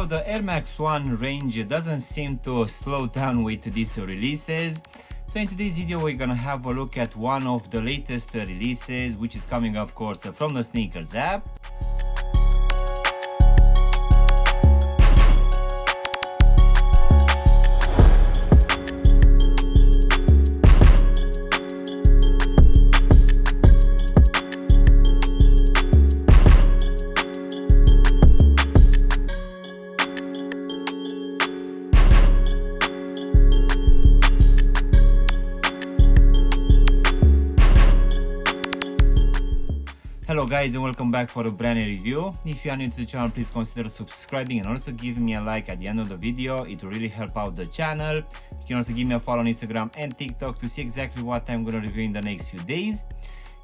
So the Air Max 1 range doesn't seem to slow down with these releases. So in today's video we're gonna have a look at one of the latest releases, which is coming of course from the SNKRS app. Hello guys and welcome back for a brand new review. If you are new to the channel, please consider subscribing and also giving me a like at the end of the video. It will really help out the channel. You can also give me a follow on Instagram and TikTok to see exactly what I'm gonna review in the next few days.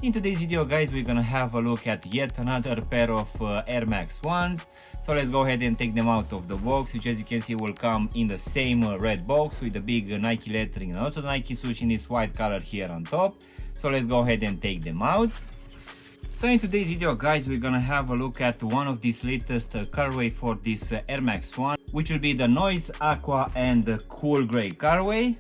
In today's video guys, we're gonna have a look at yet another pair of Air Max 1s. So let's go ahead and take them out of the box, which as you can see will come in the same red box with the big Nike lettering and also the Nike swoosh in this white color here on top. So let's go ahead and take them out. So in today's video guys, we're gonna have a look at one of these latest colorway for this Air Max 1, which will be the Noise Aqua and the Cool Grey colorway.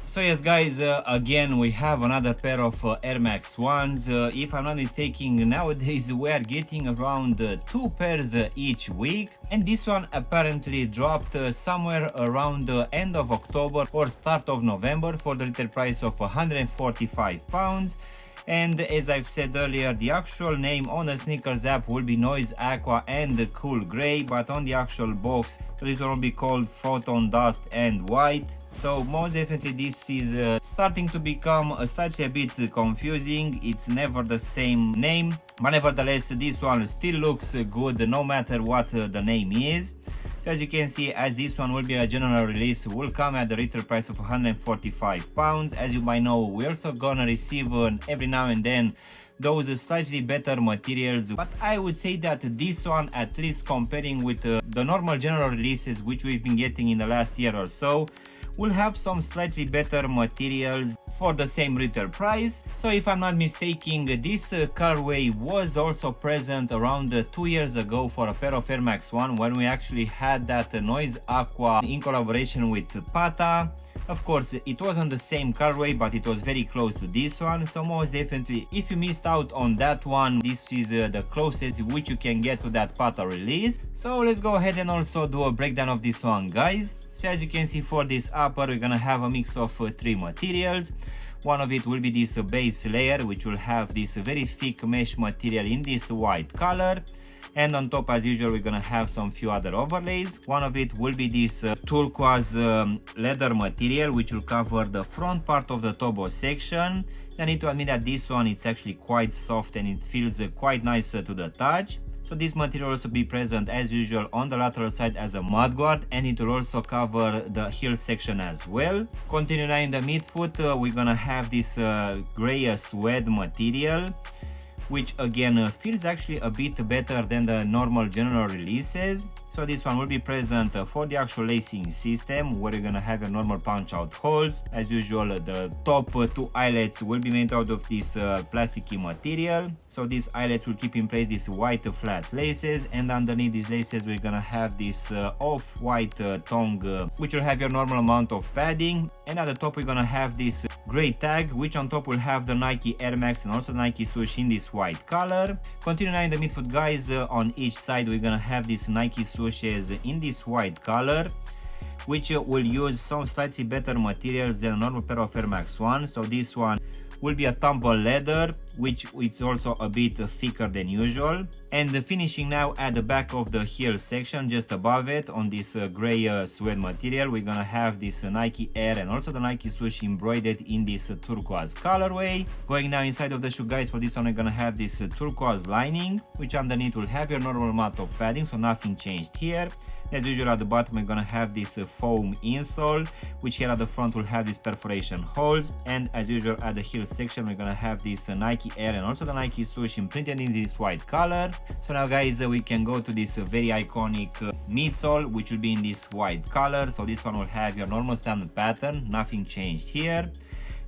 So yes guys, again we have another pair of Air Max 1s. If I'm not mistaken, nowadays we are getting around 2 pairs each week, and this one apparently dropped somewhere around the end of October or start of November for the retail price of £145. And as I've said earlier, the actual name on the SNKRS app will be Noise Aqua and the Cool Grey, but on the actual box this one will be called Photon Dust and White. So most definitely this is starting to become slightly a bit confusing. It's never the same name, but nevertheless this one still looks good no matter what the name is. So as you can see, as this one will be a general release, will come at the retail price of £145. As you might know, we're also gonna receive every now and then those slightly better materials, but I would say that this one, at least comparing with the normal general releases which we've been getting in the last year or so, will have some slightly better materials for the same retail price. So if I'm not mistaken, this colorway was also present around 2 years ago for a pair of Air Max 1 when we actually had that Noise Aqua in collaboration with Pata. Of course, it wasn't the same colorway, but it was very close to this one. So most definitely, if you missed out on that one, this is the closest which you can get to that Pata release. So let's go ahead and also do a breakdown of this one guys. So as you can see, for this upper we're gonna have a mix of 3 materials. One of it will be this base layer, which will have this very thick mesh material in this white color. And on top, as usual, we're gonna have some few other overlays. One of it will be this turquoise leather material, which will cover the front part of the turbo section. I need to admit that this one, it's actually quite soft and it feels quite nice to the touch. So this material will also be present as usual on the lateral side as a mudguard, and it will also cover the heel section as well. Continuing now in the midfoot, we're gonna have this gray suede material, which again feels actually a bit better than the normal general releases. So this one will be present for the actual lacing system, where you're gonna have your normal punch out holes. As usual, the top 2 eyelets will be made out of this plasticky material. So these eyelets will keep in place these white flat laces, and underneath these laces we're gonna have this off-white tongue, which will have your normal amount of padding. And at the top we're gonna have this gray tag, which on top will have the Nike Air Max and also Nike swoosh in this white color. Continuing now in the midfoot guys, on each side we're gonna have this Nike swooshes in this white color, which will use some slightly better materials than a normal pair of Air Max 1. So this one will be a tumble leather, which is also a bit thicker than usual. And finishing now at the back of the heel section, just above it, on this gray suede material, we're gonna have this Nike Air and also the Nike swoosh embroidered in this turquoise colorway. Going now inside of the shoe, guys, for this one we're gonna have this turquoise lining, which underneath will have your normal mat of padding, so nothing changed here. As usual, at the bottom we're gonna have this foam insole, which here at the front will have these perforation holes, and as usual at the heel section we're gonna have this Nike Air and also the Nike swoosh imprinted in this white color. So now, guys, we can go to this very iconic midsole, which will be in this white color. So this one will have your normal standard pattern, nothing changed here.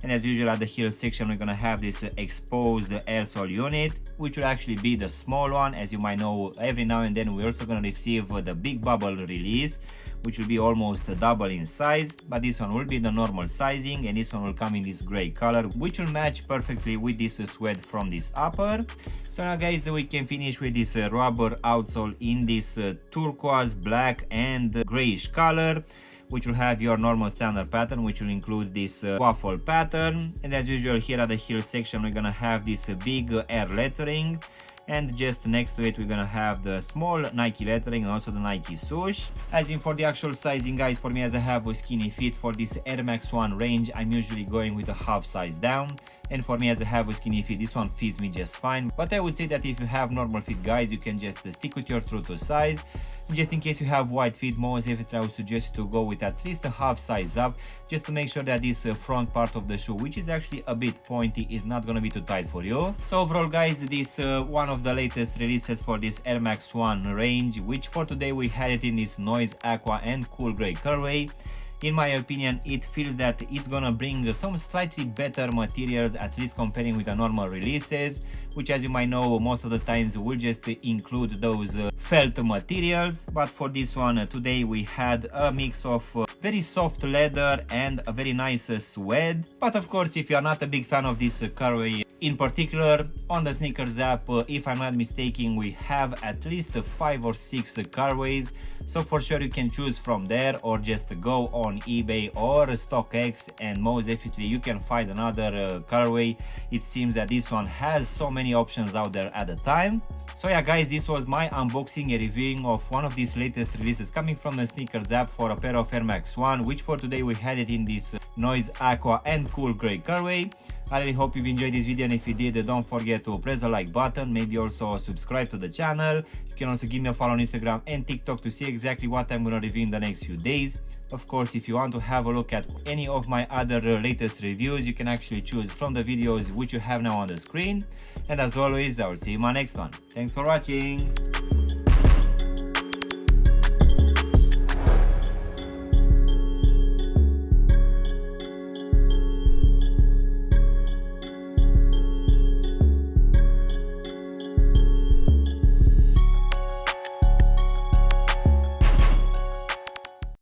And as usual at the heel section we're gonna have this exposed air sole unit, which will actually be the small one. As you might know, every now and then we're also gonna receive the big bubble release, which will be almost double in size, but this one will be the normal sizing, and this one will come in this gray color, which will match perfectly with this suede from this upper. So now, guys, we can finish with this rubber outsole in this turquoise, black and grayish color, which will have your normal standard pattern, which will include this waffle pattern. And as usual, here at the heel section we're gonna have this big air lettering, and just next to it we're gonna have the small Nike lettering and also the Nike swoosh. As in for the actual sizing, guys, for me, as I have a skinny feet, for this Air Max 1 range I'm usually going with a half size down, and for me, as I have a skinny feet, this one fits me just fine. But I would say that if you have normal feet, guys, you can just stick with your true to size. Just in case you have wide feet, most definitely I would suggest you to go with at least a half size up, just to make sure that this front part of the shoe, which is actually a bit pointy, is not gonna be too tight for you. So overall, guys, this one of the latest releases for this Air Max 1 range, which for today we had it in this Noise Aqua and Cool Grey colorway. In my opinion, it feels that it's gonna bring some slightly better materials, at least comparing with the normal releases, which, as you might know, most of the times will just include those felt materials. But for this one today we had a mix of very soft leather and a very nice suede. But of course, if you are not a big fan of this colorway in particular, on the sneakers app, if I'm not mistaken, we have at least 5 or 6 colorways, so for sure you can choose from there, or just go on eBay or StockX and most definitely you can find another colorway. It seems that this one has so many options out there at the time. So yeah, guys, this was my unboxing and reviewing of one of these latest releases coming from the sneakers app for a pair of Air Max 1, which for today we had it in this Noise Aqua and Cool Grey colorway. I really hope you've enjoyed this video, and if you did, don't forget to press the like button, maybe also subscribe to the channel. You can also give me a follow on Instagram and TikTok to see exactly what I'm gonna review in the next few days. Of course, if you want to have a look at any of my other latest reviews, you can actually choose from the videos which you have now on the screen. And as always, I will see you in my next one. Thanks for watching!